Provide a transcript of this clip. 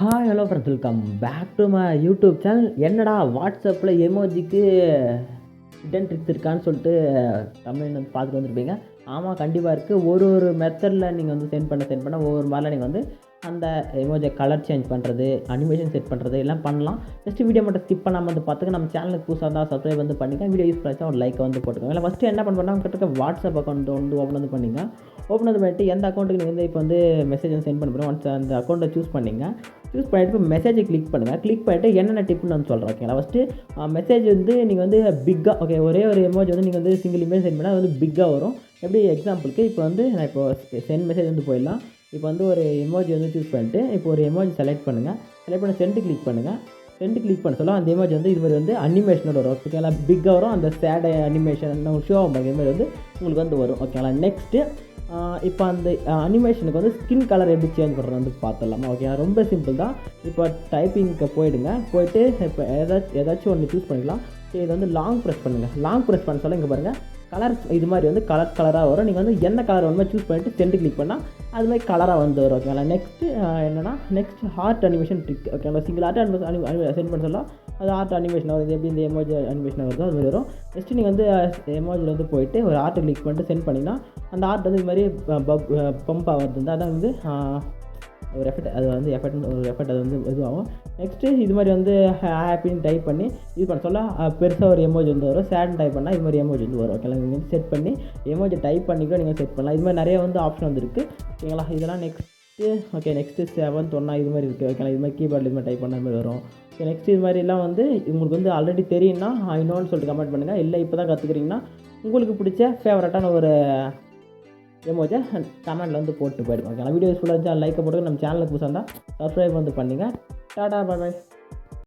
Hi hello friends, welcome back to my YouTube channel. என்னடா வாட்ஸ்அப்பில் எமோஜிக்கு hidden tricks இருக்கான்னு சொல்லிட்டு தமிழ் வந்து பார்த்துட்டு வந்துருப்பீங்க. ஆமாம், கண்டிப்பாக இருக்குது. ஒரு மெத்தடில் நீங்கள் வந்து சென்ட் பண்ண ஒவ்வொரு மாதிரிலாம் நீங்கள் வந்து அந்த எமோஜை கலர் சேஞ்ச் பண்ணுறது, அனிமேஷன் செட் பண்ணுறது எல்லாம் பண்ணலாம். ஜஸ்ட் வீடியோ மட்டும் ஸ்கிப் பண்ணாமல் வந்து பார்த்துக்க. நம்ம சேனலுக்கு புதுசாக இருந்தால் சப்ஸ்கிரைப் வந்து பண்ணிக்க. வீடியோ யூஸ் பண்ணா ஒரு லைக் வந்து போட்டுக்கோங்க. இல்லை ஃபஸ்ட்டு என்ன பண்ணுறோம்னா கிட்ட வாட்ஸ்அப் அக்கௌண்ட் வந்து ஓப்பன் வந்து பண்ணிங்க. ஓப்பன் வந்து பண்ணிட்டு எந்த அக்கௌண்ட்டுக்கு நீங்கள் வந்து இப்போ வந்து மெசேஜ் வந்து சென்ட் பண்ண போகிறோம். ஒன்ஸ் அந்த அக்கௌண்ட்டை சூஸ் பண்ணிங்க. சூஸ் பண்ணிட்டு இப்போ மெசேஜை கிளிக் பண்ணுங்கள். கிளிக் பண்ணிவிட்டு என்னென்ன டிப்புன்னு வந்து சொல்கிறேன். ஓகேங்களா? ஃபஸ்ட்டு மெசேஜ் வந்து நீங்கள் வந்து பிக்காக, ஓகே, ஒரே ஒரு எமோஜ் வந்து நீங்கள் வந்து சிங்கிள் இமேஜ் சென்ட் பண்ணால் அது வந்து பிக்காக வரும். எப்படி எக்ஸாம்பிளுக்கு இப்போ வந்து நான் இப்போ சென்ட் மெசேஜ் வந்து போயிடலாம். இப்போ வந்து ஒரு எமோஜி வந்து சூஸ் பண்ணிட்டு இப்போ ஒரு எமோஜி செலக்ட் பண்ணுங்கள். செலக்ட் பண்ணி சென்ட் கிளிக் பண்ணுங்கள். சென்ட் கிளிக் பண்ண சொல்ல அந்த இமேஜ் வந்து இது மாதிரி வந்து அனிமேஷனோட வரும். ஓகேங்களா? பிக்காக வரும். அந்த சேட் அனிமேஷன் உங்களுக்கு ஷோ ஆகும். இது மாதிரி வந்து உங்களுக்கு வந்து வரும். ஓகேங்களா? நெக்ஸ்ட்டு இப்போ அந்த அனிமேஷனுக்கு வந்து ஸ்கின் கலர் எப்படி சேஞ்ச் பண்ணுறது வந்து பார்த்துடலாமா? ஓகே, ரொம்ப சிம்பிள் தான். இப்போ டைப்பிங்க்கு போயிடுங்க. போயிட்டு இப்போ ஏதாச்சும் ஒன்று சூஸ் பண்ணிக்கலாம். சரி, இதை வந்து லாங் ப்ரெஸ் பண்ணுங்கள். லாங் ப்ரெஸ் பண்ண சொல்ல இங்கே பாருங்கள், கலர் இது மாதிரி வந்து கலராக வரும். நீங்கள் வந்து என்ன கலர் வேணுமோ சூஸ் பண்ணிவிட்டு சென்ட் கிளிக் பண்ணால் அது மாதிரி கலராக வந்து வரும். ஓகேங்களா? நெக்ஸ்ட்டு என்னென்னா நெக்ஸ்ட் ஹார்ட் அனிமேஷன் ட்ரிக். ஓகேங்களா? சிங்கிள் ஹார்ட் சென்ட் பண்ண சொல்லலாம். அது ஹார்ட் அனிமேஷன் வருது. எப்படி இந்த எமோஜி அனிமேஷன் வருதோ அது மாதிரி வரும். நெக்ஸ்ட்டு நீங்கள் வந்து எமோஜியில் வந்து போயிட்டு ஒரு ஆர்ட்டை கிளிக் பண்ணிட்டு சென்ட் பண்ணிங்கன்னா அந்த ஆர்ட் வந்து இது மாதிரி பம்ப் ஆகிறது. அதான் வந்து ஒரு எஃபெக்ட், அது வந்து எஃபெக்ட் அது வந்து இதுவாகும். நெக்ஸ்ட்டு இது மாதிரி வந்து ஹாப்பின்னு டைப் பண்ணி இது பண்ண சொல்ல பெருசாக ஒரு எமோஜி வந்து வரும். சேட்னு டைப் பண்ணால் இது மாதிரி எமோஜி வந்து வரும். ஓகேங்களா? நீங்கள் வந்து செட் பண்ணி எமோஜி டைப் பண்ணி கூட நீங்கள் செட் பண்ணலாம். இது மாதிரி நிறைய வந்து ஆப்ஷன் வந்துருக்கு. ஓகேங்களா? இதெல்லாம் நெக்ஸ்ட்டு ஓகே, நெக்ஸ்ட்டு 7 1 இது மாதிரி இருக்குது. ஓகேங்களா? இது மாதிரி கீபோர்டில் இது மாதிரி டைப் பண்ண மாதிரி வரும். ஓகே, நெக்ஸ்ட் இது மாதிரிலாம் வந்து உங்களுக்கு வந்து ஆல்ரெடி தெரியும்னா இன்னொன்னு சொல்லிட்டு கமெண்ட் பண்ணுங்கள். இல்லை இப்போ தான் கற்றுக்குறீங்கன்னா உங்களுக்கு பிடிச்ச ஃபேவரட்டான ஒரு எமோஜை கமெண்ட்டில் வந்து போட்டு போயிடுங்க. ஓகே, வீடியோ யூஸ்ஃபுல்லாக இருந்துச்சு லைக்கை போட்டு நம்ம சேனலுக்கு புதுசாக இருந்தால் சப்ஸ்கிரைப் வந்து பண்ணுங்கள். டாடா, பாய் பாய்.